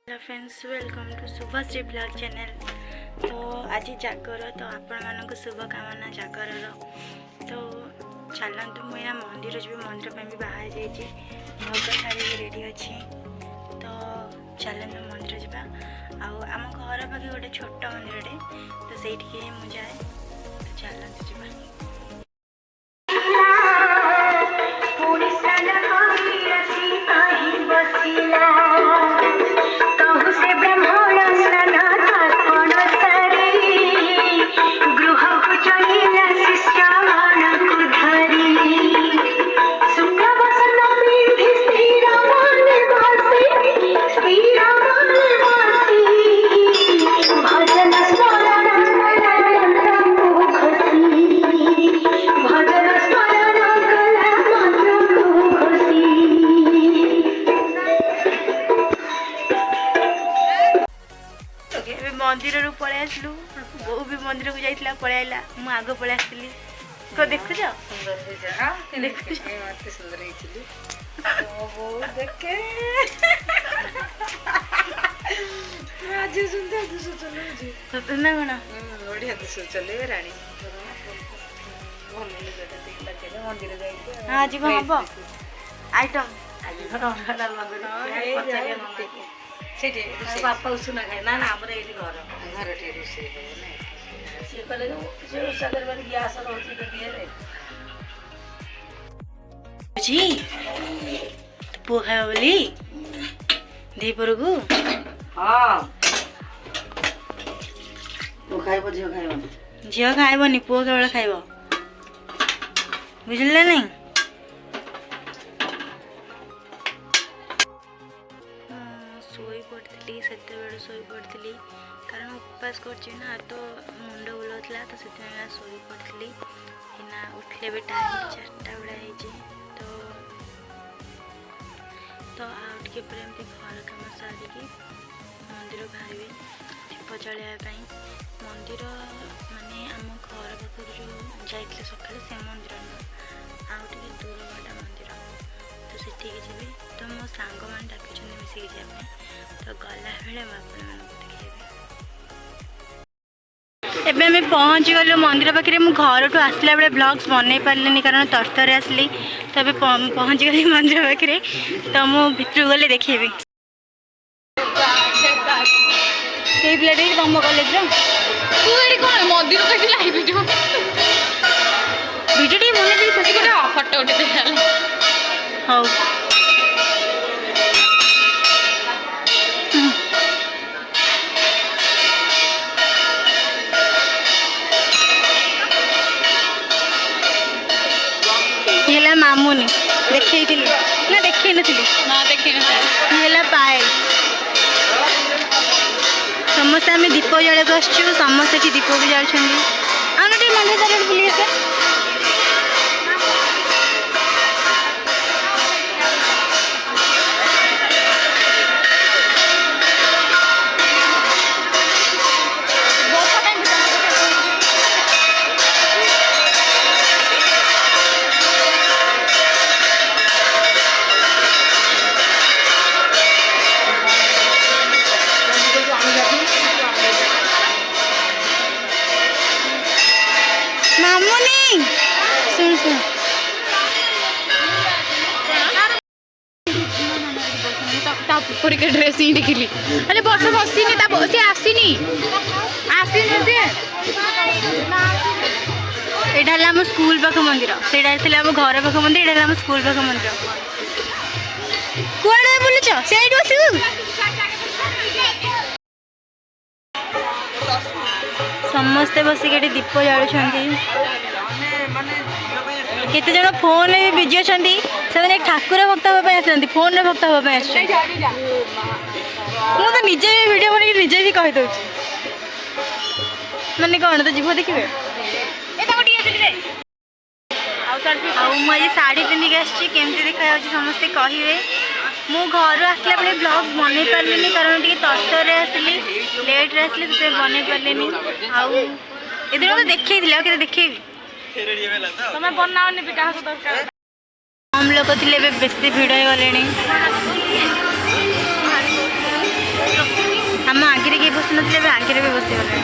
Hello friends, welcome to Shubhashree blog channel. तो आज जागर तो आपण मानक शुभकामना जागर। तो चलतु मुझे मंदिर जी मंदिर भी बाहर जाइए भोग छाड़ी रेडी अच्छी। तो चलतु मंदिर जावा। आम घर पाखे गोटे छोट मंदिर तो से मुझे तो चलतु जावा। मंदिर रू पलि आसलु बो भी मंदिर को जाइला पलि आइला मु आग पलि आसली को देखु जा सुंदर है जा हां देखु मत सुंदर हिचली ओ देखे आज सुंदर दिसु चले जी सतना कोना बढ़िया दिसु चले रानी भल जगह देखला के मंदिर जाई हां आज को हबो आइटम आज घर डाल मंदिर पचारे मंदिर सेठी बापा उसुना खाए ना ना हमरे एठी घर घर टे रुसे हो ना से कले जो सागर वाली गैस रहउची तो दिए रे जी पो है बोली दे परगु हां तो खाइबो जियो खाइबो नी पो केवल खाइबो बुझले नहीं सोई पड़ी से सोई पड़ी कारण उपवास कर तो मुंड बुलाऊला तो से सोई पड़ी उठले भी टाइम 4टा बेला तो आउटे एमती घर कम सारिकी मंदिर बाहर दीप जलवाई मंदिर माने आम घर पाखर जो जाइए सकाଳେ से मंदिर आउटे दूर बाटा मंदिर तो से जी तो मो सांग मैंने डाक मिसिक जाए तो गला बेले एबे मैं पहुँच गलु मंदिर पाखे मुझे घर ठू आसला बेले ब्लॉग्स बन पारे कारण तरतर आसली तो ये पहुँच गली मंदिर पाखे तो मुझे भितर गले देखेबी से पिलाटे तुम कॉलेज मंदिर वीडियो टी बने फटो उठे हाँ मामुनी देखे ना देखे ना पाए समस्त आम दीप जल को आसचु समस्त दीप भी जाऊँ आम मंदिर चार बुले के ड्रेस ही देखिली अरे बस बसिनी से आसीनी आसीनी से एटा हम स्कूल पाख मंदिर सेटा आम घर पाख मंदिर एटा हम स्कूल पाख मंदिर कुआडे बुलुछ सेठ बसु समस्ते बसिक दीप जालुछंती केते जण फोन भी बिजी अच्छा से ठाकुर भक्त हाँ फोन में भक्त हाँ मुझे निजे वीडियो बन निजे भी कहीदे मैंने कौन तो जीव देखिए मुझे साड़ी पिंधिक आमती देखा समस्ते कहे मु घर आसला बेले ब्लॉग्स बन पारे कारण टे तरतर आसली लेट्रे आसली से बन पारे आउ तो देखे देखे तुम बनाओनी दरकार कम लोग थे बेसी भिड़ हो गले बसी नथिले आंखिरे भी बसी गले।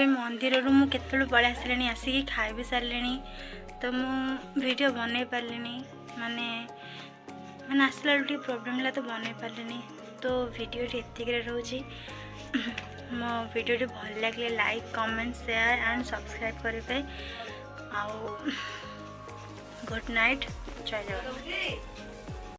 मंदिर मु केतु पलि आसिले आसिक खाई भी सारे तो मुझे बनई पारे माने मैंने आसला टे प्रोब्लेम है तो बनई पारे तो वीडियो एतिक रोचे मो वीडियो भल लगे like comment share and subscribe करें गुड नाइट जय जगन्नाथ।